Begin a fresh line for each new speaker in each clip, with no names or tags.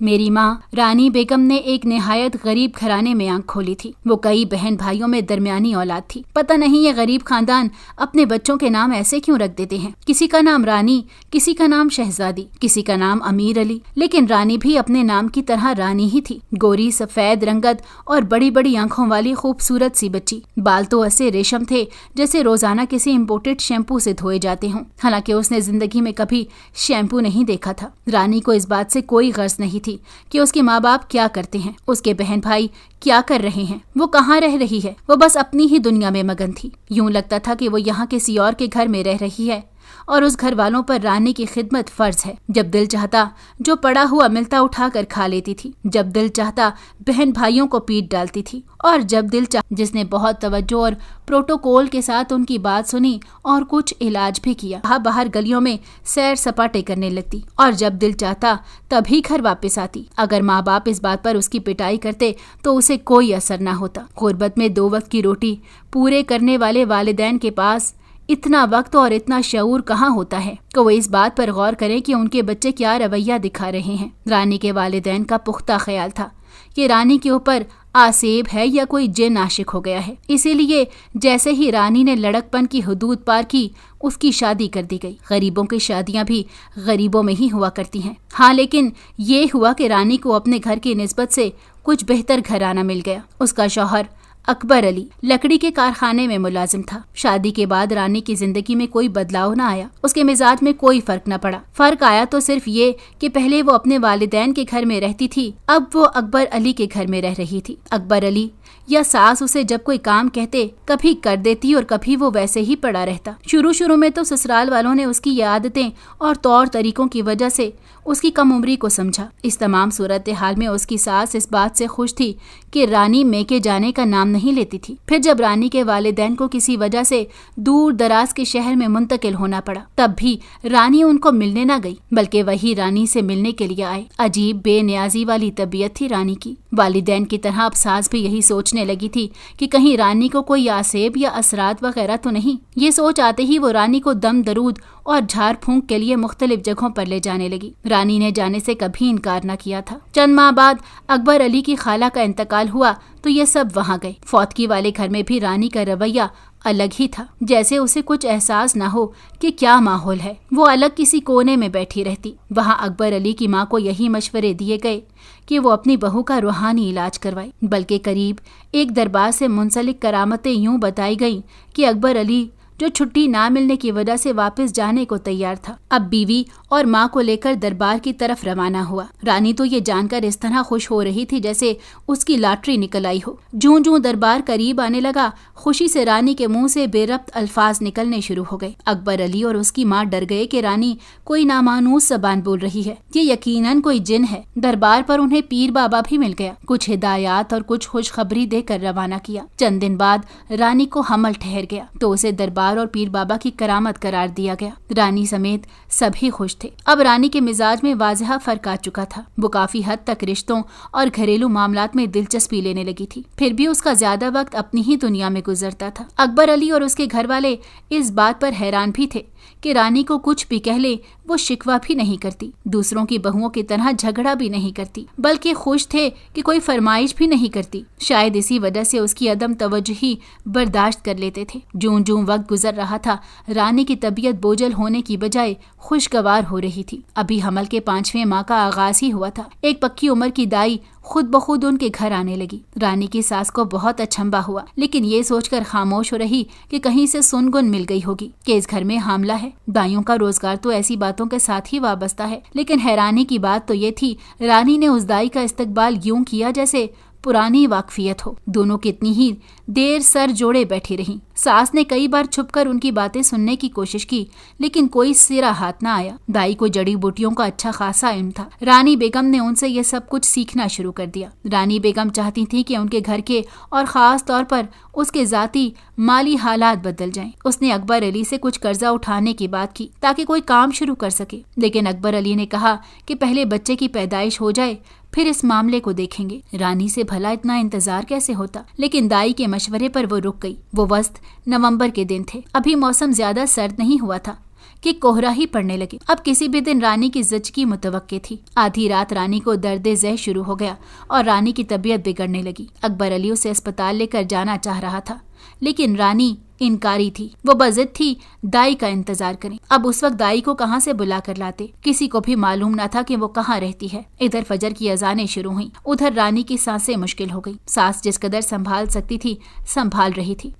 मेरी माँ रानी बेगम ने एक निहायत गरीब घराने में आंख खोली थी। वो कई बहन भाइयों में दरमियानी औलाद थी। पता नहीं ये गरीब खानदान अपने बच्चों के नाम ऐसे क्यों रख देते हैं। किसी का नाम रानी, किसी का नाम शहजादी, किसी का नाम अमीर अली, लेकिन रानी भी अपने नाम की तरह रानी ही थी। गोरी सफेद रंगत और बड़ी बड़ी आंखों वाली खूबसूरत सी बच्ची। बाल तो ऐसे रेशम थे जैसे रोजाना किसी इम्पोर्टेड शैम्पू से धोए जाते हों। हालांकि उसने जिंदगी में कभी शैम्पू नहीं देखा था। रानी को इस बात से कोई गर्ज नहीं थी कि उसके माँ बाप क्या करते हैं, उसके बहन भाई क्या कर रहे हैं, वो कहाँ रह रही है। वो बस अपनी ही दुनिया में मगन थी। यूं लगता था कि वो यहाँ किसी और के घर में रह रही है और उस घर वालों पर रानी की खिदमत फर्ज है। जब दिल चाहता जो पड़ा हुआ मिलता उठा कर खा लेती थी, जब दिल चाहता बहन भाइयों को पीट डालती थी, और जब दिल चाहता जिसने बहुत तवज्जो और प्रोटोकॉल के साथ उनकी बात सुनी और कुछ इलाज भी किया, बाहर गलियों में सैर सपाटे करने लगती, और जब दिल चाहता तभी घर वापस आती। अगर माँ बाप इस बात पर उसकी पिटाई करते तो उसे कोई असर न होता। गुर्बत में 2 वक्त की रोटी पूरे करने वाले वालिदैन के पास इतना वक्त और इतना शऊर कहाँ होता है कि वो इस बात पर गौर करें कि उनके बच्चे क्या रवैया दिखा रहे हैं। रानी के वालिदैन का पुख्ता ख्याल था कि रानी के ऊपर आसेब है या कोई जिन आशिक हो गया है। इसीलिए जैसे ही रानी ने लड़कपन की हुदूद पार की, उसकी शादी कर दी गई। गरीबों की शादियां भी गरीबों में ही हुआ करती हैं। हाँ, लेकिन ये हुआ कि रानी को अपने घर की निस्बत से कुछ बेहतर घराना मिल गया। उसका शौहर अकबर अली लकड़ी के कारखाने में मुलाजिम था। शादी के बाद रानी की जिंदगी में कोई बदलाव न आया। उसके मिजाज में कोई फर्क न पड़ा। फर्क आया तो सिर्फ ये कि पहले वो अपने वालिदैन के घर में रहती थी, अब वो अकबर अली के घर में रह रही थी। अकबर अली या सास उसे जब कोई काम कहते कभी कर देती और कभी वो वैसे ही पड़ा रहता। शुरू में तो ससुराल वालों ने उसकी ये आदतें और तौर तरीकों की वजह से उसकी कम उम्री को समझा। इस तमाम सूरत हाल में उसकी सास इस बात से खुश थी कि रानी मैके जाने का नाम नहीं लेती थी। फिर जब रानी के वालिदैन को किसी वजह से दूर दराज के शहर में मुंतकिल होना पड़ा, तब भी रानी उनको मिलने न गई, बल्कि वही रानी से मिलने के लिए आए। अजीब बेनियाजी वाली तबीयत थी रानी की। वालिदैन की तरह अब सास भी यही सोचने लगी थी कि कहीं रानी को कोई आसेब या असरात वगैरह तो नहीं। ये सोच आते ही वो रानी को दम दरूद और झाड़ फूंक के लिए मुख्तलिफ जगहों पर ले जाने लगी। रानी ने जाने से कभी इनकार न किया था। चंद माह बाद अकबर अली की खाला का इंतकाल हुआ तो ये सब वहाँ गए। फौतगी वाले घर में भी रानी का रवैया अलग ही था, जैसे उसे कुछ एहसास ना हो कि क्या माहौल है। वो अलग किसी कोने में बैठी रहती। वहाँ अकबर अली की माँ को यही मशवरे दिए गए कि वो अपनी बहू का रूहानी इलाज करवाए। बल्कि करीब एक दरबार से मुंसलिक करामतें यूं बताई गईं कि अकबर अली जो छुट्टी ना मिलने की वजह से वापस जाने को तैयार था, अब बीवी और माँ को लेकर दरबार की तरफ रवाना हुआ। रानी तो ये जानकर इस तरह खुश हो रही थी जैसे उसकी लॉटरी निकल आई हो। जूं जूं दरबार करीब आने लगा, खुशी से रानी के मुंह से बेरब्त अल्फाज निकलने शुरू हो गए। अकबर अली और उसकी माँ डर गए कि रानी कोई नामानूस जबान बोल रही है, ये यकीनन कोई जिन है। दरबार पर उन्हें पीर बाबा भी मिल गया। कुछ हिदायत और कुछ खुशखबरी देकर रवाना किया। चंद दिन बाद रानी को हमल ठहर गया तो उसे दरबार और पीर बाबा की करामत करार दिया गया। रानी समेत सभी खुश थे। अब रानी के मिजाज में वाज़ेह फर्क आ चुका था। वो काफी हद तक रिश्तों और घरेलू मामलात में दिलचस्पी लेने लगी थी। फिर भी उसका ज्यादा वक्त अपनी ही दुनिया में गुजरता था। अकबर अली और उसके घर वाले इस बात पर हैरान भी थे कि रानी को कुछ भी कह ले वो शिकवा भी नहीं करती, दूसरों की बहुओं की तरह झगड़ा भी नहीं करती, बल्कि खुश थे कि कोई फरमाइश भी नहीं करती। शायद इसी वजह से उसकी अदम तवज्जुही बर्दाश्त कर लेते थे। जूं जूं वक्त गुजर रहा था, रानी की तबीयत बोझल होने की बजाय खुशगवार हो रही थी। अभी हमल के 5वें माह का आगाज ही हुआ था। एक पक्की उम्र की दाई खुद बखुद उनके घर आने लगी। रानी की सास को बहुत अचंभा हुआ, लेकिन ये सोचकर खामोश हो रही कि कहीं से सुनगुन मिल गई होगी कि इस घर में हामला है। दाइयों का रोजगार तो ऐसी बातों के साथ ही वाबस्ता है। लेकिन हैरानी की बात तो ये थी, रानी ने उस दाई का इस्तकबाल यूं किया जैसे पुरानी वाकफियत हो। दोनों कितनी ही देर सर जोड़े बैठी रहीं। सास ने कई बार छुपकर उनकी बातें सुनने की कोशिश की, लेकिन कोई सिरा हाथ न आया। दाई को जड़ी बूटियों का अच्छा खासा इल्म था। रानी बेगम ने उनसे ये सब कुछ सीखना शुरू कर दिया। रानी बेगम चाहती थी कि उनके घर के और खास तौर पर उसके जाती माली हालात बदल जाएं। उसने अकबर अली से कुछ कर्जा उठाने की बात की ताकि कोई काम शुरू कर सके, लेकिन अकबर अली ने कहा कि पहले बच्चे की पैदाइश हो जाए फिर इस मामले को देखेंगे। रानी से भला इतना इंतजार कैसे होता, लेकिन दाई के मशवरे पर वो रुक गई। वो वस्त नवंबर के दिन थे। अभी मौसम ज्यादा सर्द नहीं हुआ था कि कोहरा ही पड़ने लगे। अब किसी भी दिन रानी की ज़िंदगी मुतवक्के थी। आधी रात रानी को दर्द ज़ह शुरू हो गया और रानी की तबीयत बिगड़ने लगी। अकबर अली उसे अस्पताल लेकर जाना चाह रहा था, लेकिन रानी इनकारी थी। वो बज़िद थी दाई का इंतजार करें। अब उस वक्त दाई को कहाँ से बुला कर लाते, किसी को भी मालूम न था कि वो कहाँ रहती है। इधर फजर की अजानें शुरू हुई, उधर रानी की सांसें मुश्किल हो गई। सास जिस कदर संभाल सकती थी संभाल रही थी।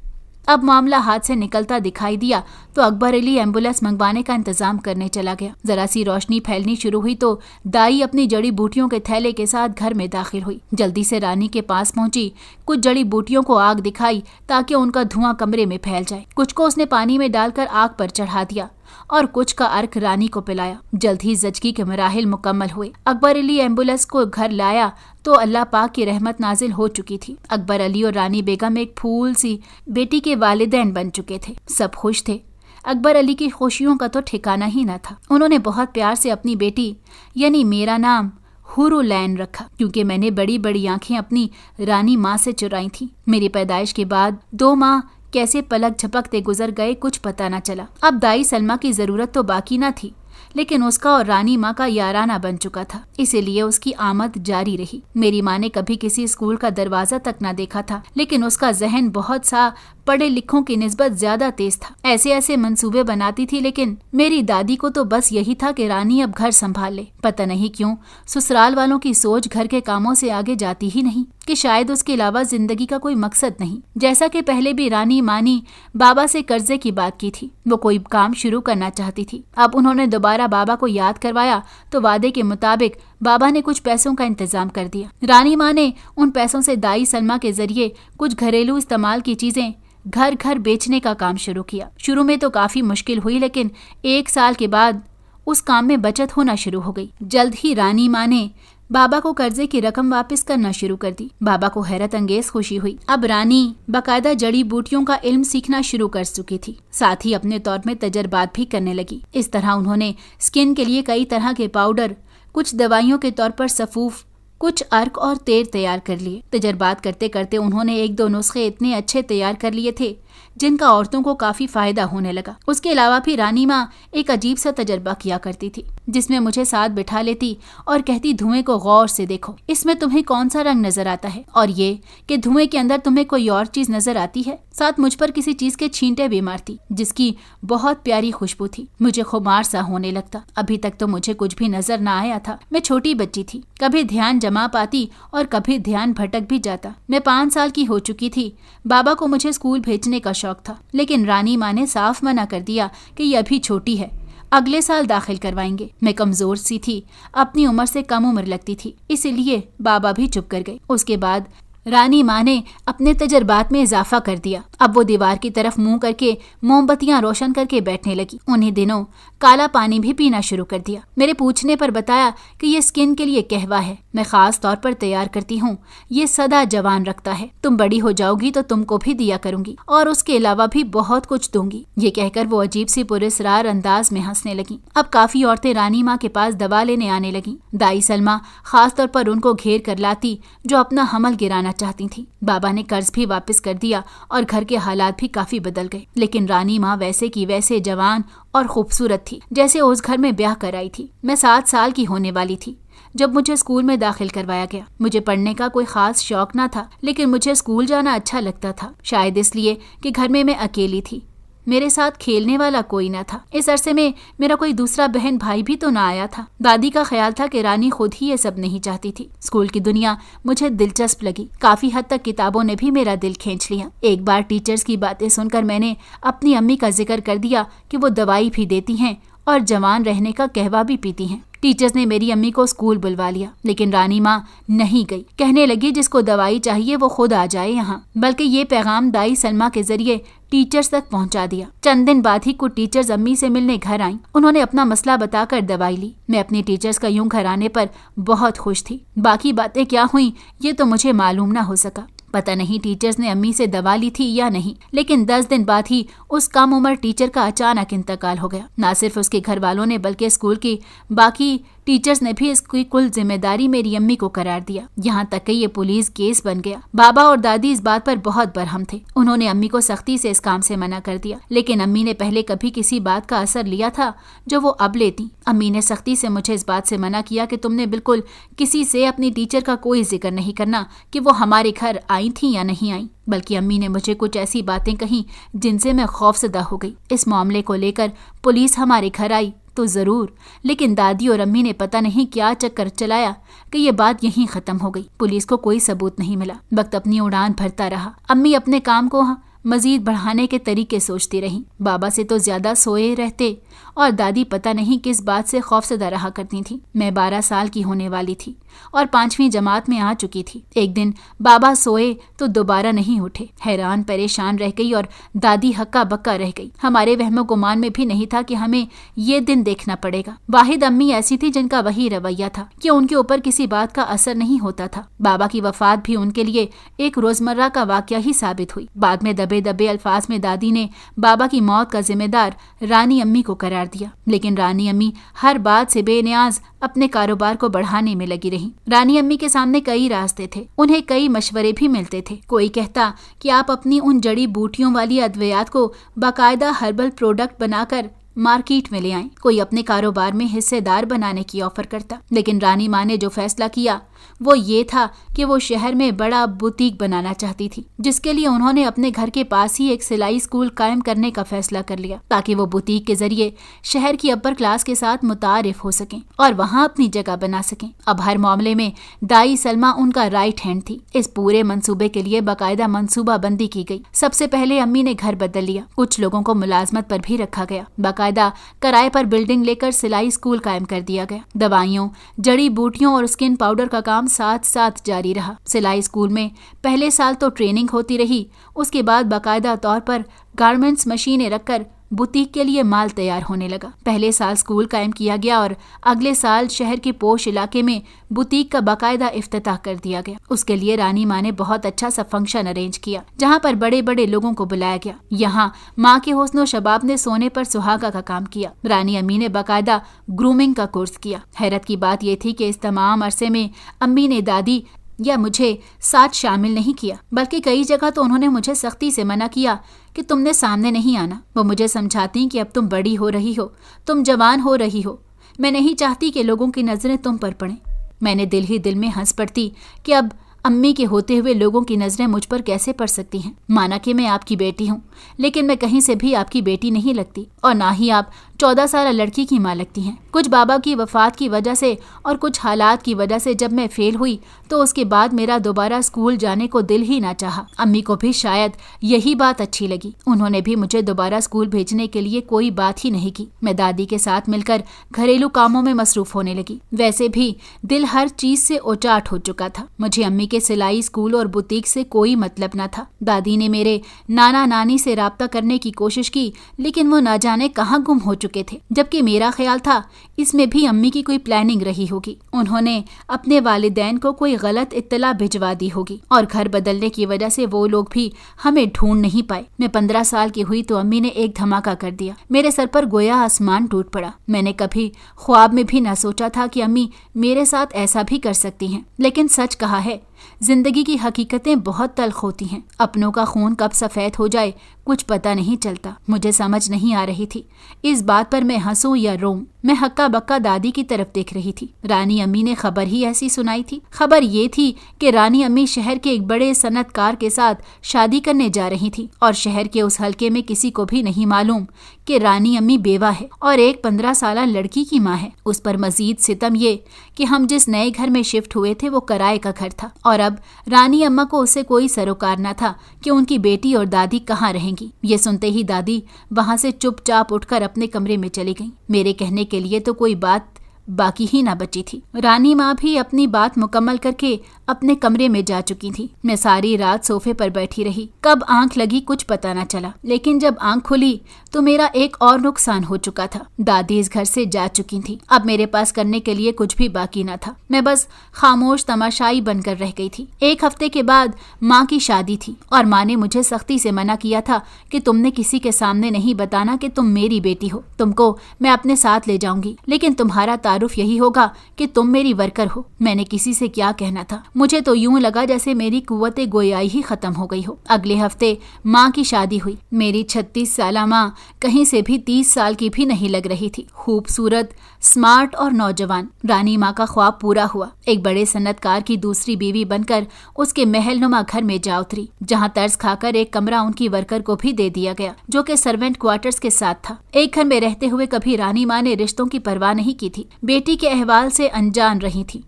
अब मामला हाथ से निकलता दिखाई दिया तो अकबर अली एम्बुलेंस मंगवाने का इंतजाम करने चला गया। जरा सी रोशनी फैलनी शुरू हुई तो दाई अपनी जड़ी बूटियों के थैले के साथ घर में दाखिल हुई। जल्दी से रानी के पास पहुंची, कुछ जड़ी बूटियों को आग दिखाई ताकि उनका धुआं कमरे में फैल जाए। कुछ को उसने पानी में डालकर आग पर चढ़ा दिया और कुछ का अर्क रानी को पिलाया। जल्द ही ज़िंदगी के मराहिल मुकम्मल हुए। अकबर अली एम्बुलेंस को घर लाया तो अल्लाह पाक की रहमत नाजिल हो चुकी थी। अकबर अली और रानी बेगम एक फूल सी बेटी के वालिदैन बन चुके थे। सब खुश थे। अकबर अली की खुशियों का तो ठिकाना ही न था। उन्होंने बहुत प्यार से अपनी बेटी यानी मेरा नाम हुरुलैन रखा, क्योंकि मैंने बड़ी बड़ी आंखें अपनी रानी माँ से चुराई थी। मेरी पैदाइश के बाद 2 माह कैसे पलक झपकते गुजर गए कुछ पता न चला। अब दाई सलमा की जरूरत तो बाकी न थी, लेकिन उसका और रानी माँ का याराना बन चुका था, इसीलिए उसकी आमद जारी रही। मेरी माँ ने कभी किसी स्कूल का दरवाजा तक न देखा था, लेकिन उसका जहन बहुत सा पढ़े लिखों की निस्बत ज्यादा तेज था। ऐसे ऐसे मंसूबे बनाती थी, लेकिन मेरी दादी को तो बस यही था कि रानी अब घर संभाल ले। पता नहीं क्यों ससुराल वालों की सोच घर के कामों से आगे जाती ही नहीं, कि शायद उसके अलावा जिंदगी का कोई मकसद नहीं। जैसा कि पहले भी रानी मानी बाबा से कर्जे की बात की थी, वो कोई काम शुरू करना चाहती थी। अब उन्होंने दोबारा बाबा को याद करवाया तो वादे के मुताबिक बाबा ने कुछ पैसों का इंतजाम कर दिया। रानी माँ ने उन पैसों से दाई सलमा के जरिए कुछ घरेलू इस्तेमाल की चीजें घर घर बेचने का काम शुरू किया। शुरू में तो काफी मुश्किल हुई, लेकिन 1 साल के बाद उस काम में बचत होना शुरू हो गई। जल्द ही रानी माँ ने बाबा को कर्जे की रकम वापस करना शुरू कर दी। बाबा को हैरत अंगेज खुशी हुई। अब रानी बाकायदा जड़ी बूटियों का इल्म सीखना शुरू कर चुकी थी, साथ ही अपने तौर में तजर्बात भी करने लगी। इस तरह उन्होंने स्किन के लिए कई तरह के पाउडर, कुछ दवाइयों के तौर पर सफूफ, कुछ अर्क और तेल तैयार कर लिए। तजर्बात करते करते उन्होंने 1-2 नुस्खे इतने अच्छे तैयार कर लिए थे जिनका औरतों को काफी फायदा होने लगा। उसके अलावा भी रानी माँ एक अजीब सा तजर्बा किया करती थी, जिसमें मुझे साथ बिठा लेती और कहती, धुएं को गौर से देखो, इसमें तुम्हें कौन सा रंग नजर आता है, और ये कि धुएं के अंदर तुम्हें कोई और चीज नजर आती है। साथ मुझ पर किसी चीज के छींटे भी मारती जिसकी बहुत प्यारी खुशबू थी। मुझे खुमार सा होने लगता। अभी तक तो मुझे कुछ भी नजर न आया था। मैं छोटी बच्ची थी, कभी ध्यान जमा पाती और कभी ध्यान भटक भी जाता। मैं 5 साल की हो चुकी थी। बाबा को मुझे स्कूल भेजने का शौक था, लेकिन रानी माँ ने साफ मना कर दिया कि ये अभी छोटी है, अगले साल दाखिल करवाएंगे। मैं कमजोर सी थी, अपनी उम्र से कम उम्र लगती थी, इसीलिए बाबा भी चुप कर गए। उसके बाद रानी माँ ने अपने तजर्बात में इजाफा कर दिया। अब वो दीवार की तरफ मुंह करके मोमबत्तियां रोशन करके बैठने लगी। उन्हीं दिनों काला पानी भी पीना शुरू कर दिया। मेरे पूछने पर बताया कि ये स्किन के लिए कहवा है, मैं खास तौर पर तैयार करती हूँ, ये सदा जवान रखता है। तुम बड़ी हो जाओगी तो तुमको भी दिया करूंगी और उसके अलावा भी बहुत कुछ दूंगी। ये कहकर वो अजीब सी पुरस्रार अंदाज में हंसने लगी। अब काफी औरतें रानी माँ के पास दवा लेने आने लगी। दाई सलमा खास तौर पर उनको घेर कर लाती जो अपना हमल गिराना चाहती थी। बाबा ने कर्ज भी वापस कर दिया और घर के हालात भी काफी बदल गए, लेकिन रानी माँ वैसे की वैसे जवान और खूबसूरत थी जैसे उस घर में ब्याह कराई थी। मैं 7 साल की होने वाली थी जब मुझे स्कूल में दाखिल करवाया गया। मुझे पढ़ने का कोई खास शौक न था, लेकिन मुझे स्कूल जाना अच्छा लगता था, शायद इसलिए कि घर में मैं अकेली थी, मेरे साथ खेलने वाला कोई न था। इस अरसे में मेरा कोई दूसरा बहन भाई भी तो न आया था। दादी का ख्याल था कि रानी खुद ही ये सब नहीं चाहती थी। स्कूल की दुनिया मुझे दिलचस्प लगी। काफी हद तक किताबों ने भी मेरा दिल खींच लिया। एक बार टीचर्स की बातें सुनकर मैंने अपनी अम्मी का जिक्र कर दिया कि वो दवाई भी देती हैं और जवान रहने का कहवा भी पीती हैं। टीचर्स ने मेरी अम्मी को स्कूल बुलवा लिया, लेकिन रानी माँ नहीं गई। कहने लगी जिसको दवाई चाहिए वो खुद आ जाए यहाँ। बल्कि ये पैगाम दाई सलमा के जरिए टीचर्स तक पहुँचा दिया। चंद दिन बाद ही कुछ टीचर्स अम्मी से मिलने घर आईं। उन्होंने अपना मसला बताकर दवाई ली। मैं अपनी टीचर्स का यूं घर आने पर बहुत खुश थी। बाकी बातें क्या हुई ये तो मुझे मालूम न हो सका। पता नहीं टीचर्स ने अम्मी से दवा ली थी या नहीं, लेकिन 10 दिन बाद ही उस कम उम्र टीचर का अचानक इंतकाल हो गया। न सिर्फ उसके घर वालों ने बल्कि स्कूल की बाकी टीचर्स ने भी इसकी कुल जिम्मेदारी मेरी अम्मी को करार दिया। यहाँ तक कि ये पुलिस केस बन गया। बाबा और दादी इस बात पर बहुत बरहम थे। उन्होंने अम्मी को सख्ती से इस काम से मना कर दिया, लेकिन अम्मी ने पहले कभी किसी बात का असर लिया था जो वो अब लेती। अम्मी ने सख्ती से मुझे इस बात से मना किया कि तुमने बिल्कुल किसी से अपनी टीचर का कोई जिक्र नहीं करना कि वो हमारे घर आई थी या नहीं आई। बल्कि अम्मी ने मुझे कुछ ऐसी बातें कही जिनसे मैं खौफजदा हो गई। इस मामले को लेकर पुलिस हमारे घर आई तो जरूर, लेकिन दादी और अम्मी ने पता नहीं क्या चक्कर चलाया कि ये बात यहीं खत्म हो गई। पुलिस को कोई सबूत नहीं मिला। वक्त अपनी उड़ान भरता रहा। अम्मी अपने काम को मजीद बढ़ाने के तरीके सोचती रही। बाबा से तो ज्यादा सोए रहते और दादी पता नहीं किस बात से खौफजदा रहा करती थी। मैं 12 साल की होने वाली थी और 5वीं जमात में आ चुकी थी। एक दिन बाबा सोए तो दोबारा नहीं उठे। हैरान परेशान रह गई और दादी हक्का बक्का रह गई। हमारे वहमो गुमान में भी नहीं था कि हमें ये दिन देखना पड़ेगा। वाहिद अम्मी ऐसी थी जिनका वही रवैया था कि उनके ऊपर किसी बात का असर नहीं होता था। बाबा की वफात भी उनके लिए एक रोजमर्रा का वाकया ही साबित हुई। बाद में दबे दबे अल्फाज में दादी ने बाबा की मौत का जिम्मेदार रानी अम्मी को करार दिया, लेकिन रानी अम्मी हर बात से बेनियाज अपने कारोबार को बढ़ाने में लगी रही। रानी अम्मी के सामने कई रास्ते थे, उन्हें कई मशवरे भी मिलते थे। कोई कहता कि आप अपनी उन जड़ी बूटियों वाली अद्वियात को बाकायदा हर्बल प्रोडक्ट बनाकर मार्केट में ले आए। कोई अपने कारोबार में हिस्सेदार बनाने की ऑफर करता, लेकिन रानी माँ ने जो फैसला किया वो ये था कि वो शहर में बड़ा बुटीक बनाना चाहती थी, जिसके लिए उन्होंने अपने घर के पास ही एक सिलाई स्कूल कायम करने का फैसला कर लिया, ताकि वो बुटीक के जरिए शहर की अपर क्लास के साथ मुतारिफ हो सकें और वहाँ अपनी जगह बना सकें। अब हर मामले में दाई सलमा उनका राइट हैंड थी। इस पूरे मंसूबे के लिए बाकायदा मंसूबा बंदी की गई। सबसे पहले अम्मी ने घर बदल लिया। कुछ लोगों को मुलाजमत पर भी रखा गया। बाकायदा किराए पर बिल्डिंग लेकर सिलाई स्कूल कायम कर दिया गया। दवाइयों, जड़ी बूटियों और स्किन पाउडर का काम साथ साथ जारी रहा। सिलाई स्कूल में पहले साल तो ट्रेनिंग होती रही, उसके बाद बाकायदा तौर पर गारमेंट्स मशीनें रखकर बुटीक के लिए माल तैयार होने लगा। पहले साल स्कूल कायम किया गया और अगले साल शहर के पोश इलाके में बुटीक का बाकायदा इफ्तिताह कर दिया गया। उसके लिए रानी माँ ने बहुत अच्छा सा फंक्शन अरेंज किया, जहाँ पर बड़े बड़े लोगों को बुलाया गया। यहाँ माँ के हुस्न शबाब ने सोने पर सुहागा का काम किया। रानी अम्मी ने बाकायदा ग्रूमिंग का कोर्स किया। हैरत की बात यह थी कि इस तमाम अरसे में अम्मी ने दादी या मुझे साथ शामिल नहीं किया, बल्कि कई जगह तो उन्होंने मुझे सख्ती से मना किया कि तुमने सामने नहीं आना। वो मुझे समझाती कि अब तुम बड़ी हो रही हो, तुम जवान हो रही हो, मैं नहीं चाहती कि लोगों की नजरें तुम पर पड़ें। मैंने दिल ही दिल में हंस पड़ती कि अब अम्मी के होते हुए लोगों की नजरें मुझ पर कैसे पड़ सकती हैं। माना कि मैं आपकी बेटी हूँ, लेकिन मैं कहीं से भी आपकी बेटी नहीं लगती और ना ही आप 14 साल लड़की की माँ लगती हैं। कुछ बाबा की वफात की वजह से और कुछ हालात की वजह से जब मैं फेल हुई तो उसके बाद मेरा दोबारा स्कूल जाने को दिल ही ना चाहा। अम्मी को भी शायद यही बात अच्छी लगी। उन्होंने भी मुझे दोबारा स्कूल भेजने के लिए कोई बात ही नहीं की। मैं दादी के साथ मिलकर घरेलू कामों में मसरूफ होने लगी। वैसे भी दिल हर चीज से उचाट हो चुका था। मुझे अम्मी के सिलाई स्कूल और बुटीक से कोई मतलब न था। दादी ने मेरे नाना नानी से राब्ता करने की कोशिश की, लेकिन वो न जाने कहाँ गुम हो चुके थे, जबकि मेरा ख्याल था इसमें भी अम्मी की कोई प्लानिंग रही होगी। उन्होंने अपने वालिदैन को कोई गलत इत्तला भिजवा दी होगी और घर बदलने की वजह से वो लोग भी हमें ढूंढ नहीं पाए। मैं 15 साल की हुई तो अम्मी ने एक धमाका कर दिया। मेरे सर पर गोया आसमान टूट पड़ा। मैंने कभी ख्वाब में भी न सोचा था कि अम्मी मेरे साथ ऐसा भी कर सकती हैं। लेकिन सच कहा है, जिंदगी की हकीकतें बहुत तल्ख होती हैं। अपनों का खून कब सफेद हो जाए कुछ पता नहीं चलता। मुझे समझ नहीं आ रही थी इस बात पर मैं हंसूं या रोऊं। मैं हक्का बक्का दादी की तरफ देख रही थी। रानी अम्मी ने खबर ही ऐसी सुनाई थी। खबर ये थी कि रानी अम्मी शहर के एक बड़े सनतकार के साथ शादी करने जा रही थी और शहर के उस हलके में किसी को भी नहीं मालूम कि रानी अम्मी बेवा है और एक 15 साल लड़की की माँ है। उस पर मजीद सितम ये कि हम जिस नए घर में शिफ्ट हुए थे वो किराए का घर था और अब रानी अम्मा को उससे कोई सरोकार न था कि उनकी बेटी और दादी कहाँ रहेंगी। ये सुनते ही दादी वहां से चुपचाप उठकर अपने कमरे में चली गईं। मेरे कहने के लिए तो कोई बात बाकी ही ना बची थी। रानी माँ भी अपनी बात मुकम्मल करके अपने कमरे में जा चुकी थी। मैं सारी रात सोफे पर बैठी रही। कब आंख लगी कुछ पता न चला, लेकिन जब आंख खुली तो मेरा एक और नुकसान हो चुका था। दादी इस घर से जा चुकी थी। अब मेरे पास करने के लिए कुछ भी बाकी न था। मैं बस खामोश तमाशाई बनकर रह गई थी। एक हफ्ते के बाद माँ की शादी थी और माँ ने मुझे सख्ती से मना किया था कि तुमने किसी के सामने नहीं बताना कि तुम मेरी बेटी हो। तुमको मैं अपने साथ ले जाऊंगी, लेकिन तुम्हारा तारुफ यही होगा कि तुम मेरी वर्कर हो। मैंने किसी से क्या कहना था। मुझे तो यूं लगा जैसे मेरी कुव्वते गोयाई ही खत्म हो गई हो। अगले हफ्ते माँ की शादी हुई। मेरी 36 साला माँ कहीं से भी 30 साल की भी नहीं लग रही थी। खूबसूरत, स्मार्ट और नौजवान। रानी माँ का ख्वाब पूरा हुआ। एक बड़े सन्नतकार की दूसरी बीवी बनकर उसके महलनुमा घर में जा उतरी, जहाँ तर्ज खाकर एक कमरा उनकी वर्कर को भी दे दिया गया, जो कि सर्वेंट क्वार्टर्स के साथ था। एक घर में रहते हुए कभी रानी माँ ने रिश्तों की परवाह नहीं की थी। बेटी के अहवाल से अनजान रही थी,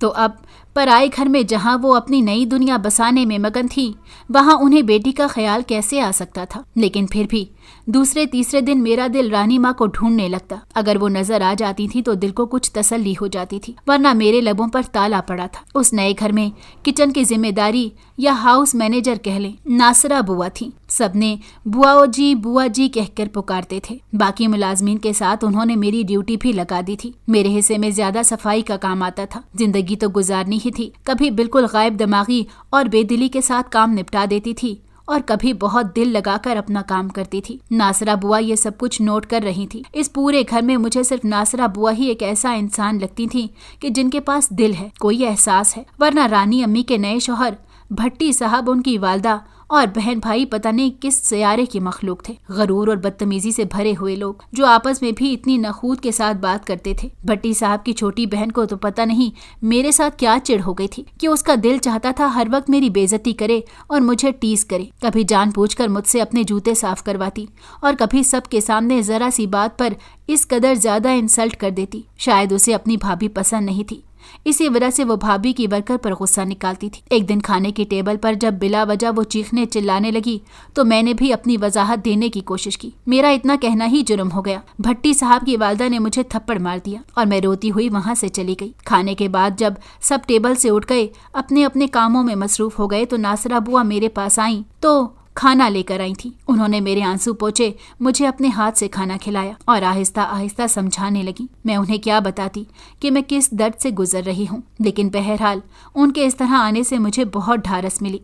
तो अब पराए घर में जहाँ वो अपनी नई दुनिया बसाने में मगन थी, वहाँ उन्हें बेटी का ख्याल कैसे आ सकता था। लेकिन फिर भी दूसरे तीसरे दिन मेरा दिल रानी माँ को ढूंढने लगता। अगर वो नजर आ जाती थी तो दिल को कुछ तसल्ली हो जाती थी, वरना मेरे लबों पर ताला पड़ा था। उस नए घर में किचन की जिम्मेदारी या हाउस मैनेजर कह लें, नासरा बुआ थी। सबने बुआ जी कहकर पुकारते थे। बाकी मुलाजमीन के साथ उन्होंने मेरी ड्यूटी भी लगा दी थी। मेरे हिस्से में ज्यादा सफाई का काम आता था। जिंदगी तो गुजारनी ही थी। कभी बिल्कुल गायब दिमागी और बेदिली के साथ काम निपटा देती थी और कभी बहुत दिल लगाकर अपना काम करती थी। नासरा बुआ ये सब कुछ नोट कर रही थी। इस पूरे घर में मुझे सिर्फ नासरा बुआ ही एक ऐसा इंसान लगती थी कि जिनके पास दिल है, कोई एहसास है। वरना रानी अम्मी के नए शौहर भट्टी साहब, उनकी वालदा और बहन भाई पता नहीं किस सियारे के मखलूक थे। गरूर और बदतमीजी से भरे हुए लोग, जो आपस में भी इतनी नखूत के साथ बात करते थे। भट्टी साहब की छोटी बहन को तो पता नहीं मेरे साथ क्या चिढ़ हो गई थी कि उसका दिल चाहता था हर वक्त मेरी बेइज्जती करे और मुझे टीज करे। कभी जानबूझकर मुझसे अपने जूते साफ करवाती और कभी सबके सामने जरा सी बात पर इस कदर ज्यादा इंसल्ट कर देती। शायद उसे अपनी भाभी पसंद नहीं थी, इसी वजह से वो भाभी की वर्कर पर गुस्सा निकालती थी। एक दिन खाने की टेबल पर जब बिला वजह वो चीखने चिल्लाने लगी तो मैंने भी अपनी वजाहत देने की कोशिश की। मेरा इतना कहना ही जुर्म हो गया। भट्टी साहब की वालदा ने मुझे थप्पड़ मार दिया और मैं रोती हुई वहां से चली गई। खाने के बाद जब सब टेबल से उठ गए, अपने अपने कामों में मसरूफ हो गए, तो नासरा बुआ मेरे पास आई तो खाना लेकर आई थी। उन्होंने मेरे आंसू पोंछे, मुझे अपने हाथ से खाना खिलाया और आहिस्ता आहिस्ता समझाने लगी। मैं उन्हें क्या बताती कि मैं किस दर्द से गुजर रही हूँ, लेकिन बहरहाल उनके इस तरह आने से मुझे बहुत ढारस मिली।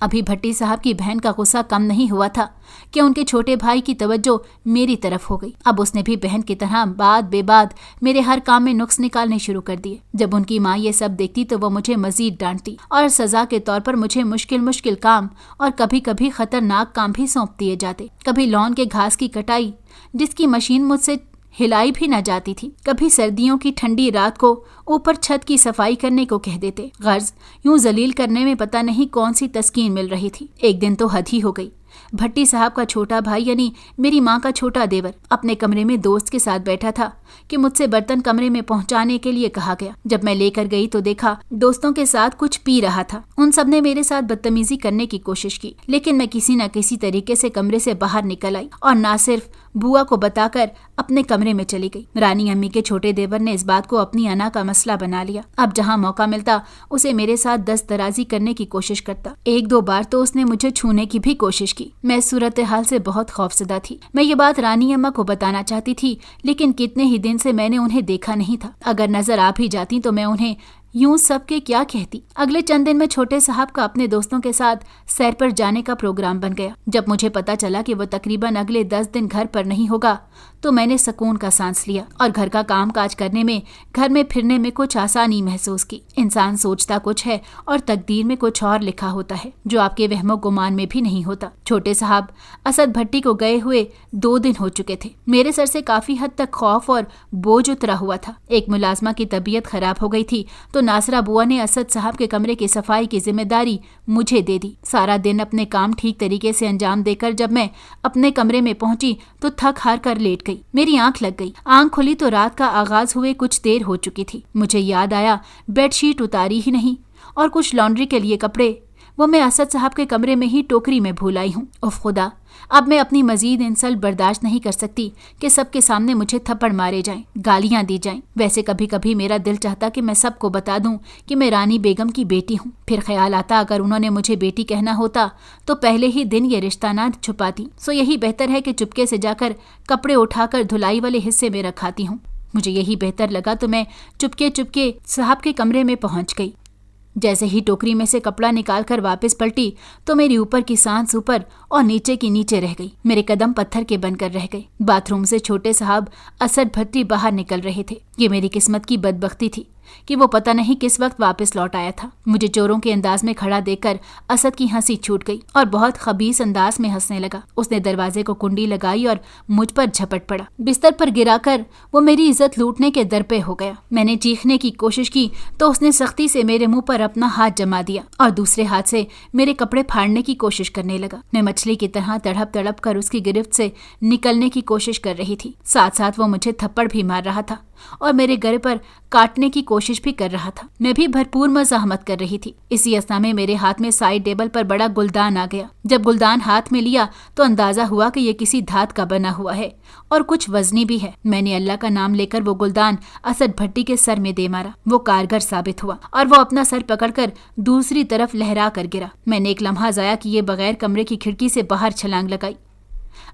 अभी भट्टी साहब की बहन का गुस्सा कम नहीं हुआ था कि उनके छोटे भाई की तवज्जो मेरी तरफ हो गई। अब उसने भी बहन की तरह बात बेबात मेरे हर काम में नुक्स निकालने शुरू कर दिए। जब उनकी माँ ये सब देखती तो वो मुझे मजीद डांटती और सजा के तौर पर मुझे मुश्किल काम और कभी कभी खतरनाक काम भी सौंप दिए जाते। कभी लॉन के घास की कटाई, जिसकी मशीन मुझसे हिलाई भी न जाती थी। कभी सर्दियों की ठंडी रात को ऊपर छत की सफाई करने को कह देते। गर्ज यूं जलील करने में पता नहीं कौन सी तस्कीन मिल रही थी। एक दिन तो हद ही हो गई। भट्टी साहब का छोटा भाई यानी मेरी माँ का छोटा देवर अपने कमरे में दोस्त के साथ बैठा था कि मुझसे बर्तन कमरे में पहुंचाने के लिए कहा गया। जब मैं लेकर गई तो देखा दोस्तों के साथ कुछ पी रहा था। उन सब ने मेरे साथ बदतमीजी करने की कोशिश की, लेकिन मैं किसी न किसी तरीके से कमरे से बाहर निकल आई और ना सिर्फ बुआ को बताकर अपने कमरे में चली गई। रानी अम्मी के छोटे देवर ने इस बात को अपनी अना का मसला बना लिया। अब जहाँ मौका मिलता उसे मेरे साथ दस्तदराजी करने की कोशिश करता। एक दो बार तो उसने मुझे छूने की भी कोशिश की। मैं सूरत हाल से बहुत खौफजदा थी। मैं ये बात रानी अम्मा को बताना चाहती थी, लेकिन कितने ही दिन से मैंने उन्हें देखा नहीं था। अगर नजर आ भी जाती तो मैं उन्हें यूं सबके क्या कहती। अगले चंद दिन में छोटे साहब का अपने दोस्तों के साथ सैर पर जाने का प्रोग्राम बन गया। जब मुझे पता चला कि वो तकरीबन अगले 10 दिन घर पर नहीं होगा तो मैंने सुकून का सांस लिया और घर का काम काज करने में, घर में फिरने में कुछ आसानी महसूस की। इंसान सोचता कुछ है और तकदीर में कुछ और लिखा होता है, जो आपके वहमो गुमान में भी नहीं होता। छोटे साहब असद भट्टी को गए हुए 2 दिन हो चुके थे। मेरे सर से काफी हद तक खौफ और बोझ उतरा हुआ था। एक मुलाजमा की तबीयत खराब हो गई थी तो नासरा बुआ ने असद साहब के कमरे की सफाई की जिम्मेदारी मुझे दे दी। सारा दिन अपने काम ठीक तरीके से अंजाम देकर जब मैं अपने कमरे में पहुंची तो थक हार कर लेट गई। मेरी आंख लग गई। आंख खुली तो रात का आगाज हुए कुछ देर हो चुकी थी। मुझे याद आया बेडशीट उतारी ही नहीं और कुछ लॉन्ड्री के लिए कपड़े वो मैं असद साहब के कमरे में ही टोकरी में भूल आई हूँ। उफ खुदा, अब मैं अपनी मजीद इंसल्ट बर्दाश्त नहीं कर सकती कि सबके सामने मुझे थप्पड़ मारे जाएं, गालियां दी जाएं। वैसे कभी कभी मेरा दिल चाहता कि मैं सबको बता दूं कि मैं रानी बेगम की बेटी हूं। फिर ख्याल आता अगर उन्होंने मुझे बेटी कहना होता तो पहले ही दिन ये रिश्ता ना छुपाती। सो यही बेहतर है कि चुपके से जाकर कपड़े उठाकर धुलाई वाले हिस्से में रखाती हूँ। मुझे यही बेहतर लगा तो मैं चुपके चुपके साहब के कमरे में पहुंच गई। जैसे ही टोकरी में से कपड़ा निकालकर वापस पलटी तो मेरी ऊपर की सांस ऊपर और नीचे की नीचे रह गई। मेरे कदम पत्थर के बनकर रह गए। बाथरूम से छोटे साहब असद भट्टी बाहर निकल रहे थे। ये मेरी किस्मत की बदबख्ती थी कि वो पता नहीं किस वक्त वापस लौट आया था। मुझे चोरों के अंदाज में खड़ा देखकर असद की हंसी छूट गई और बहुत खबीस अंदाज में हंसने लगा। उसने दरवाजे को कुंडी लगाई और मुझ पर झपट पड़ा। बिस्तर पर गिराकर वो मेरी इज्जत लूटने के दर पे हो गया। मैंने चीखने की कोशिश की तो उसने सख्ती से मेरे मुंह पर अपना हाथ जमा दिया और दूसरे हाथ से मेरे कपड़े फाड़ने की कोशिश करने लगा। मैं मछली की तरह तड़प तड़प कर उसकी गिरफ्त से निकलने की कोशिश कर रही थी। साथ साथ वो मुझे थप्पड़ भी मार रहा था और मेरे गले पर काटने की कोशिश भी कर रहा था। मैं भी भरपूर मज़ाहमत कर रही थी। इसी अवस्था में मेरे हाथ में साइड टेबल पर बड़ा गुलदान आ गया। जब गुलदान हाथ में लिया तो अंदाजा हुआ कि यह किसी धात का बना हुआ है और कुछ वजनी भी है। मैंने अल्लाह का नाम लेकर वो गुलदान असद भट्टी के सर में दे मारा। वो कारगर साबित हुआ और वो अपना सर पकड़कर दूसरी तरफ लहरा कर गिरा। मैंने एक लम्हा जाया किए बगैर कमरे की खिड़की से बाहर छलांग लगाई।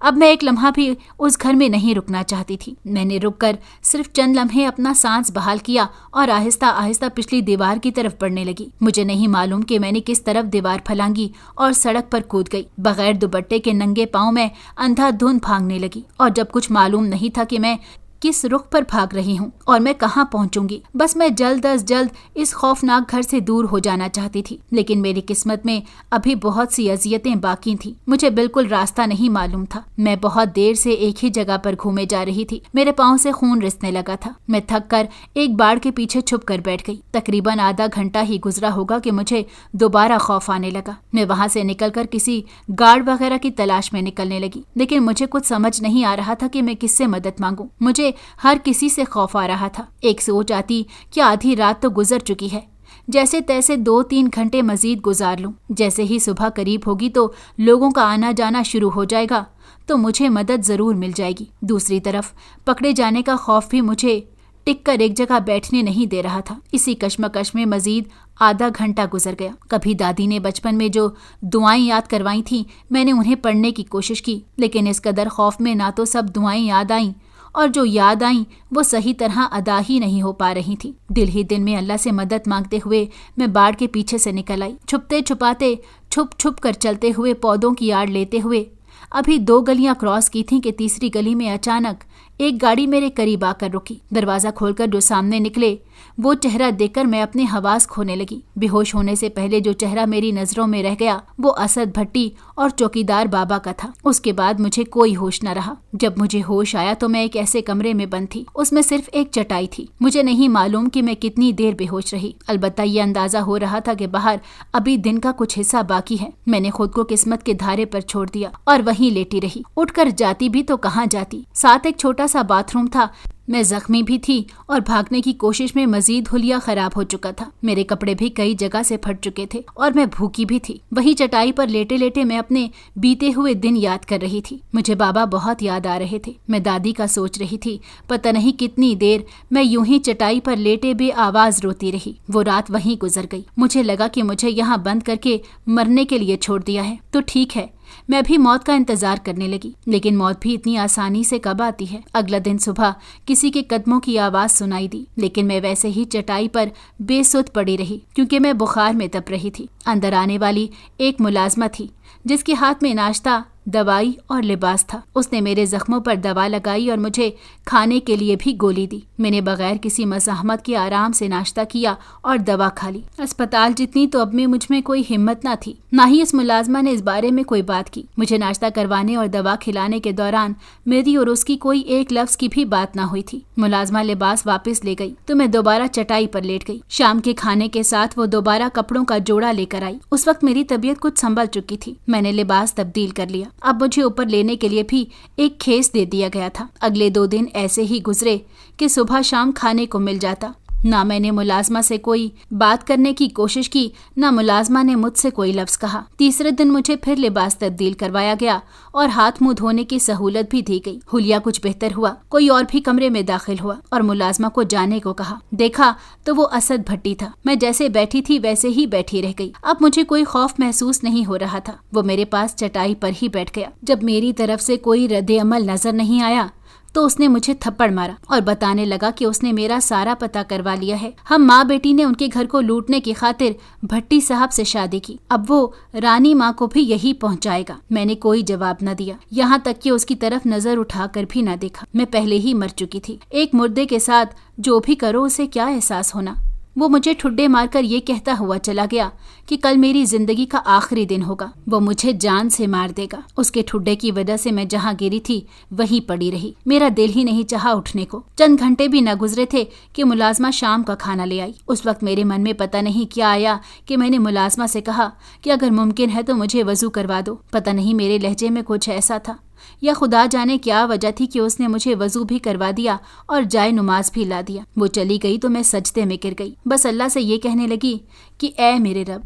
अब मैं एक लम्हा भी उस घर में नहीं रुकना चाहती थी। मैंने रुककर सिर्फ चंद लम्हे अपना सांस बहाल किया और आहिस्ता आहिस्ता पिछली दीवार की तरफ बढ़ने लगी। मुझे नहीं मालूम कि मैंने किस तरफ दीवार फलांगी और सड़क पर कूद गई। बगैर दुपट्टे के नंगे पांव में अंधाधुंध भागने लगी और जब कुछ मालूम नहीं था कि मैं किस रुख पर भाग रही हूँ और मैं कहाँ पहुँचूंगी। बस मैं जल्द अज जल्द इस खौफनाक घर से दूर हो जाना चाहती थी। लेकिन मेरी किस्मत में अभी बहुत सी अजियतें बाकी थी। मुझे बिल्कुल रास्ता नहीं मालूम था। मैं बहुत देर से एक ही जगह पर घूमे जा रही थी। मेरे पाँव से खून रिसने लगा था। मैं थक कर एक बाड़ के पीछे छुप कर बैठ गई। तकरीबन आधा घंटा ही गुजरा होगा कि मुझे दोबारा खौफ आने लगा। मैं वहां से निकलकर किसी गार्ड वगैरह की तलाश में निकलने लगी। लेकिन मुझे कुछ समझ नहीं आ रहा था कि मैं किससे मदद मांगूं। मुझे हर किसी से खौफ आ रहा था। एक सोच आती कि आधी रात तो गुजर चुकी है, जैसे तैसे 2-3 घंटे मजीद गुजार लूं। जैसे ही सुबह करीब होगी तो लोगों का आना जाना शुरू हो जाएगा तो मुझे मदद जरूर मिल जाएगी। दूसरी तरफ पकड़े जाने का खौफ भी मुझे टिक कर एक जगह बैठने नहीं दे रहा था। इसी कश्मकश में मजीद आधा घंटा गुजर गया। कभी दादी ने बचपन में जो दुआएं याद करवाई थी मैंने उन्हें पढ़ने की कोशिश की, लेकिन इस कदर खौफ में ना तो सब दुआएं याद आईं और जो याद आईं वो सही तरह अदा ही नहीं हो पा रही थी। दिल ही दिल में अल्लाह से मदद मांगते हुए मैं बाड़ के पीछे से निकल आई। छुपते छुपाते छुप छुप कर चलते हुए पौधों की आड़ लेते हुए अभी 2 गलियां क्रॉस की थीं कि तीसरी गली में अचानक एक गाड़ी मेरे करीब आकर रुकी। दरवाजा खोलकर जो सामने निकले वो चेहरा देखकर मैं अपने हवास खोने लगी। बेहोश होने से पहले जो चेहरा मेरी नजरों में रह गया वो असद भट्टी और चौकीदार बाबा का था। उसके बाद मुझे कोई होश न रहा। जब मुझे होश आया तो मैं एक ऐसे कमरे में बंद थी। उसमें सिर्फ एक चटाई थी। मुझे नहीं मालूम कि मैं कितनी देर बेहोश रही। अलबत्ता ये अंदाजा हो रहा था कि बाहर अभी दिन का कुछ हिस्सा बाकी है। मैंने खुद को किस्मत के धारे पर छोड़ दिया और वहीं लेटी रही। उठकर जाती भी तो कहाँ जाती। साथ एक छोटा सा बाथरूम था। मैं जख्मी भी थी और भागने की कोशिश में मजीद हुलिया खराब हो चुका था। मेरे कपड़े भी कई जगह से फट चुके थे और मैं भूखी भी थी। वही चटाई पर लेटे लेटे मैं अपने बीते हुए दिन याद कर रही थी। मुझे बाबा बहुत याद आ रहे थे। मैं दादी का सोच रही थी। पता नहीं कितनी देर मैं यूं ही चटाई पर लेटे बे आवाज रोती रही। वो रात वहीं गुजर गई। मुझे लगा कि मुझे यहाँ बंद करके मरने के लिए छोड़ दिया है तो ठीक है। मैं भी मौत का इंतजार करने लगी। लेकिन मौत भी इतनी आसानी से कब आती है। अगला दिन सुबह किसी के कदमों की आवाज सुनाई दी, लेकिन मैं वैसे ही चटाई पर बेसुध पड़ी रही क्योंकि मैं बुखार में तप रही थी। अंदर आने वाली एक मुलाजमा थी जिसके हाथ में नाश्ता, दवाई और लिबास था। उसने मेरे जख्मों पर दवा लगाई और मुझे खाने के लिए भी गोली दी। मैंने बगैर किसी मज़ाहमत के आराम से नाश्ता किया और दवा खा ली। अस्पताल जितनी तो अब में मुझ में कोई हिम्मत ना थी, ना ही इस मुलाजमा ने इस बारे में कोई बात की। मुझे नाश्ता करवाने और दवा खिलाने के दौरान मेरी और उसकी कोई एक लफ्ज की भी बात ना हुई थी। मुलाजमा लिबास वापस ले गई तो मैं दोबारा चटाई पर लेट गई। शाम के खाने के साथ वो दोबारा कपड़ों का जोड़ा लेकर आई। उस वक्त मेरी तबीयत कुछ संभल चुकी थी। मैंने लिबास तब्दील कर लिया। अब मुझे ऊपर लेने के लिए भी एक खेस दे दिया गया था। अगले 2 दिन ऐसे ही गुजरे कि सुबह शाम खाने को मिल जाता ना मैंने मुलाजमा से कोई बात करने की कोशिश की, ना मुलाजमा ने मुझसे कोई लफ्ज कहा। तीसरे दिन मुझे फिर लिबास तब्दील करवाया गया और हाथ मुंह धोने की सहूलत भी दी गई। हुलिया कुछ बेहतर हुआ। कोई और भी कमरे में दाखिल हुआ और मुलाजमा को जाने को कहा। देखा तो वो असद भट्टी था। मैं जैसे बैठी थी वैसे ही बैठी रह गई। अब मुझे कोई खौफ महसूस नहीं हो रहा था। वो मेरे पास चटाई पर ही बैठ गया। जब मेरी तरफ से कोई रद्द अमल नजर नहीं आया तो उसने मुझे थप्पड़ मारा और बताने लगा कि उसने मेरा सारा पता करवा लिया है। हम माँ बेटी ने उनके घर को लूटने की खातिर भट्टी साहब से शादी की। अब वो रानी माँ को भी यही पहुँचाएगा। मैंने कोई जवाब न दिया, यहाँ तक कि उसकी तरफ नजर उठाकर भी न देखा। मैं पहले ही मर चुकी थी। एक मुर्दे के साथ जो भी करो उसे क्या एहसास होना। वो मुझे ठुड्डे मारकर ये कहता हुआ चला गया कि कल मेरी जिंदगी का आखिरी दिन होगा। वो मुझे जान से मार देगा। उसके ठुड्डे की वजह से मैं जहाँ गिरी थी वहीं पड़ी रही। मेरा दिल ही नहीं चाहा उठने को। चंद घंटे भी न गुजरे थे कि मुलाजमा शाम का खाना ले आई। उस वक्त मेरे मन में पता नहीं क्या आया कि मैंने मुलाजमा से कहा कि अगर मुमकिन है तो मुझे वजू करवा दो। पता नहीं मेरे लहजे में कुछ ऐसा था या खुदा जाने क्या वजह थी कि उसने मुझे वजू भी करवा दिया और जाए नुमाज भी ला दिया। वो चली गई तो मैं सजदे में गिर गई। बस अल्लाह से ये कहने लगी कि ऐ मेरे रब,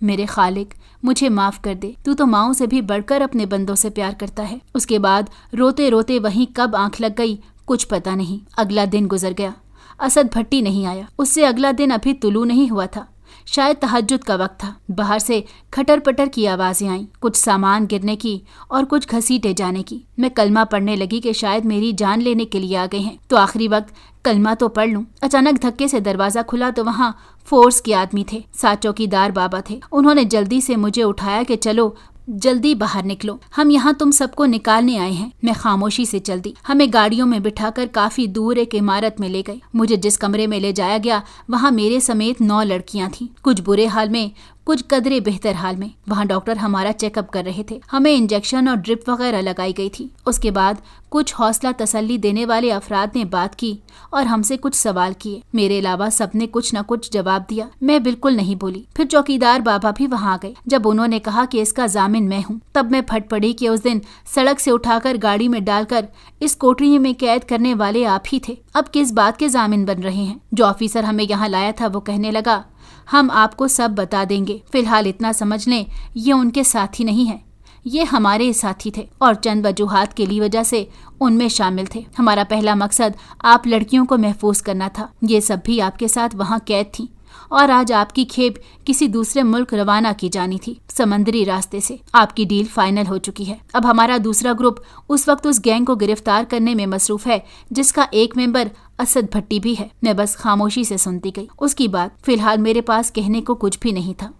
मेरे खालिक, मुझे माफ कर दे। तू तो माओं से भी बढ़कर अपने बंदों से प्यार करता है। उसके बाद रोते रोते वहीं कब आंख लग गई कुछ पता नहीं। अगला दिन गुजर गया। असद भट्टी नहीं आया। उससे अगला दिन अभी तुलू नहीं हुआ था। शायद तहज्जुद का वक्त था। बाहर से खटर पटर की आवाजें आईं, कुछ सामान गिरने की और कुछ घसीटे जाने की। मैं कलमा पढ़ने लगी कि शायद मेरी जान लेने के लिए आ गए हैं, तो आखिरी वक्त कलमा तो पढ़ लूं। अचानक धक्के से दरवाजा खुला तो वहाँ फोर्स के आदमी थे। 7 चौकीदार बाबा थे। उन्होंने जल्दी से मुझे उठाया कि चलो जल्दी बाहर निकलो, हम यहाँ तुम सबको निकालने आए हैं। मैं खामोशी से चल दी। हमें गाड़ियों में बिठाकर काफी दूर एक इमारत में ले गए। मुझे जिस कमरे में ले जाया गया वहाँ मेरे समेत 9 लड़कियां थीं, कुछ बुरे हाल में, कुछ कदरे बेहतर हाल में। वहाँ डॉक्टर हमारा चेकअप कर रहे थे। हमें इंजेक्शन और ड्रिप वगैरह लगाई गई थी। उसके बाद कुछ हौसला तसल्ली देने वाले अफराद ने बात की और हमसे कुछ सवाल किए। मेरे अलावा सबने कुछ न कुछ जवाब दिया। मैं बिल्कुल नहीं बोली। फिर चौकीदार बाबा भी वहाँ आ गए। जब उन्होंने कहा कि इसका जामिन मैं हूँ, तब मैं फट पड़ी कि उस दिन सड़क से उठाकर गाड़ी में डालकर इस कोठरी में कैद करने वाले आप ही थे। अब किस बात के जामिन बन रहे हैं? जो ऑफिसर हमें यहाँ लाया था वो कहने लगा, हम आपको सब बता देंगे। फिलहाल इतना समझ लें, ये उनके साथी नहीं है, ये हमारे साथी थे और चंद वजूहात के लिए वजह से उनमें शामिल थे। हमारा पहला मकसद आप लड़कियों को महफूज करना था। ये सब भी आपके साथ वहाँ कैद थी और आज आपकी खेप किसी दूसरे मुल्क रवाना की जानी थी, समंदरी रास्ते से। आपकी डील फाइनल हो चुकी है। अब हमारा दूसरा ग्रुप उस वक्त उस गैंग को गिरफ्तार करने में मसरूफ है जिसका एक मेंबर असद भट्टी भी है। मैं बस खामोशी से सुनती गई। उसकी बात फिलहाल मेरे पास कहने को कुछ भी नहीं था।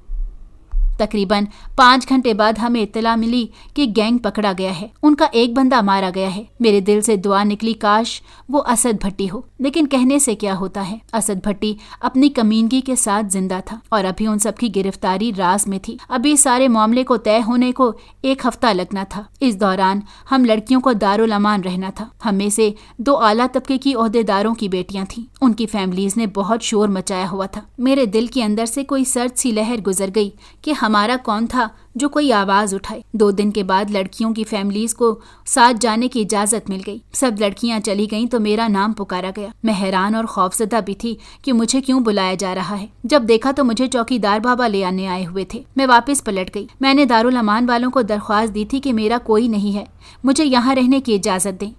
तकरीबन 5 घंटे बाद हमें इत्तला मिली कि गैंग पकड़ा गया है, उनका एक बंदा मारा गया है। मेरे दिल से दुआ निकली, काश वो असद भट्टी हो। लेकिन कहने से क्या होता है, असद भट्टी अपनी कमीनगी के साथ जिंदा था और अभी उन सबकी गिरफ्तारी राज में थी। अभी सारे मामले को तय होने को 1 हफ्ता लगना था। इस दौरान हम लड़कियों को दारुल अमान रहना था। हम में से 2 आला तबके की ओहदेदारों की बेटियां थीं। उनकी फैमिलीज ने बहुत शोर मचाया हुआ था। मेरे दिल के अंदर से कोई सर्द सी लहर गुजर गई कि हमारा कौन था जो कोई आवाज उठाए। 2 दिन के बाद लड़कियों की फैमिलीज को साथ जाने की इजाजत मिल गई। सब लड़कियां चली गईं तो मेरा नाम पुकारा गया। मैं हैरान और खौफजदा भी थी कि मुझे क्यों बुलाया जा रहा है। जब देखा तो मुझे चौकीदार बाबा ले आने आए हुए थे। मैं वापस पलट गई। मैंने दारुल अमान वालों को दरख्वास्त दी थी कि मेरा कोई नहीं है, मुझे यहाँ रहने की इजाजत दें।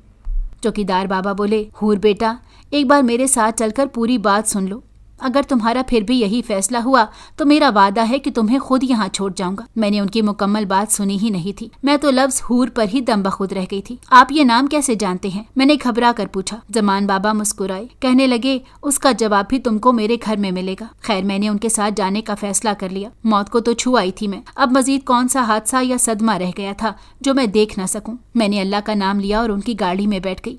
चौकीदार बाबा बोले, हूर बेटा, एक बार मेरे साथ चलकर पूरी बात सुन लो। अगर तुम्हारा फिर भी यही फैसला हुआ तो मेरा वादा है कि तुम्हें खुद यहाँ छोड़ जाऊंगा। मैंने उनकी मुकम्मल बात सुनी ही नहीं थी। मैं तो लफ्ज हूर पर ही दम बखुद रह गई थी। आप ये नाम कैसे जानते हैं? मैंने घबरा कर पूछा। जमान बाबा मुस्कुराए, कहने लगे, उसका जवाब भी तुमको मेरे घर में मिलेगा। खैर, मैंने उनके साथ जाने का फैसला कर लिया। मौत को तो छू आई थी मैं। अब मजीद कौन सा हादसा या सदमा रह गया था जो मैं देख न सकूं। मैंने अल्लाह का नाम लिया और उनकी गाड़ी में बैठ गई।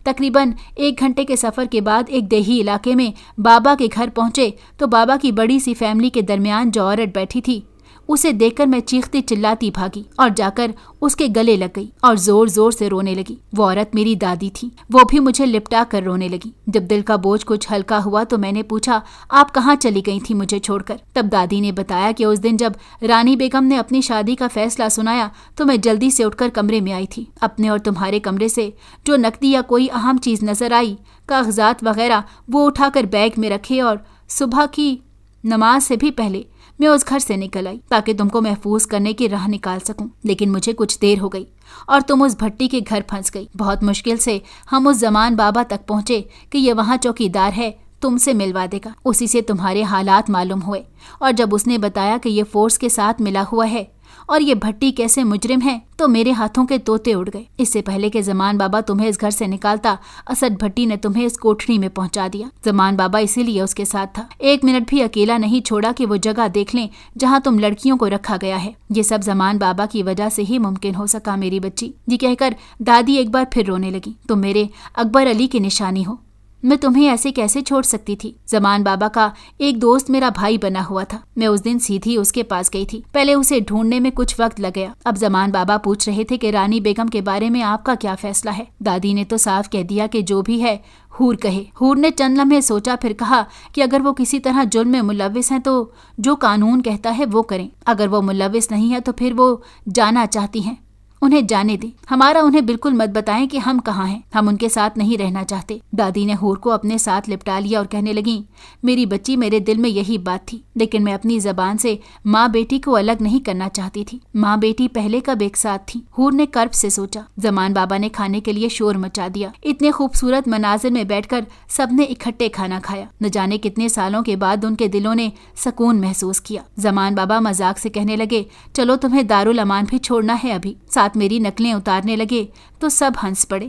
तकरीबन 1 घंटे के सफ़र के बाद एक देही इलाके में बाबा के घर पहुंचे तो बाबा की बड़ी सी फैमिली के दरमियान जो औरत बैठी थी उसे देखकर मैं चीखती चिल्लाती भागी और जाकर उसके गले लग गई और जोर जोर से रोने लगी। वो औरत मेरी दादी थी, वो भी मुझे लिपटा कर रोने लगी। जब दिल का बोझ कुछ हल्का हुआ तो मैंने पूछा, आप कहाँ चली गई थी मुझे छोड़कर? तब दादी ने बताया कि उस दिन जब रानी बेगम ने अपनी शादी का फैसला सुनाया तो मैं जल्दी से उठकर कमरे में आई थी। अपने और तुम्हारे कमरे से जो नकदी या कोई अहम चीज नजर आई, कागजात वगैरह, वो उठाकर बैग में रखे और सुबह की नमाज से भी पहले मैं उस घर से निकल आई ताकि तुमको महफूज करने की राह निकाल सकूं। लेकिन मुझे कुछ देर हो गई और तुम उस भट्टी के घर फंस गई। बहुत मुश्किल से हम उस जमान बाबा तक पहुंचे कि ये वहाँ चौकीदार है, तुमसे मिलवा देगा। उसी से तुम्हारे हालात मालूम हुए और जब उसने बताया कि ये फोर्स के साथ मिला हुआ है और ये भट्टी कैसे मुजरिम है तो मेरे हाथों के तोते उड़ गए। इससे पहले कि जमान बाबा तुम्हें इस घर से निकालता, असद भट्टी ने तुम्हें इस कोठरी में पहुंचा दिया। जमान बाबा इसीलिए उसके साथ था, 1 मिनट भी अकेला नहीं छोड़ा कि वो जगह देख लें जहां तुम लड़कियों को रखा गया है। ये सब जमान बाबा की वजह से ही मुमकिन हो सका मेरी बच्ची। ये कहकर दादी एक बार फिर रोने लगी। तुम मेरे अकबर अली की निशानी हो, मैं तुम्हें ऐसे कैसे छोड़ सकती थी? जमान बाबा का एक दोस्त मेरा भाई बना हुआ था। मैं उस दिन सीधी उसके पास गई थी। पहले उसे ढूंढने में कुछ वक्त लग गया। अब जमान बाबा पूछ रहे थे कि रानी बेगम के बारे में आपका क्या फैसला है। दादी ने तो साफ कह दिया कि जो भी है हूर कहे। हूर ने चंद लम्हे सोचा, फिर कहा कि अगर वो किसी तरह जुल्म में मुलविस हैं तो जो कानून कहता है वो करें। अगर वो मुलविस नहीं है तो फिर वो जाना चाहती हैं, उन्हें जाने दें। हमारा उन्हें बिल्कुल मत बताएं कि हम कहाँ हैं, हम उनके साथ नहीं रहना चाहते। दादी ने हूर को अपने साथ लिपटा लिया और कहने लगी, मेरी बच्ची, मेरे दिल में यही बात थी, लेकिन मैं अपनी जबान से माँ बेटी को अलग नहीं करना चाहती थी। माँ बेटी पहले कब एक साथ थी? हूर ने कर्ब से सोचा। जमान बाबा ने खाने के लिए शोर मचा दिया। इतने खूबसूरत मनाजिर में बैठकर सबने इकट्ठे खाना खाया। न जाने कितने सालों के बाद उनके दिलों ने सुकून महसूस किया। जमान बाबा मजाक से कहने लगे, चलो तुम्हें दारुल अमान भी छोड़ना है अभी। साथ मेरी नकलें उतारने लगे तो सब हंस पड़े।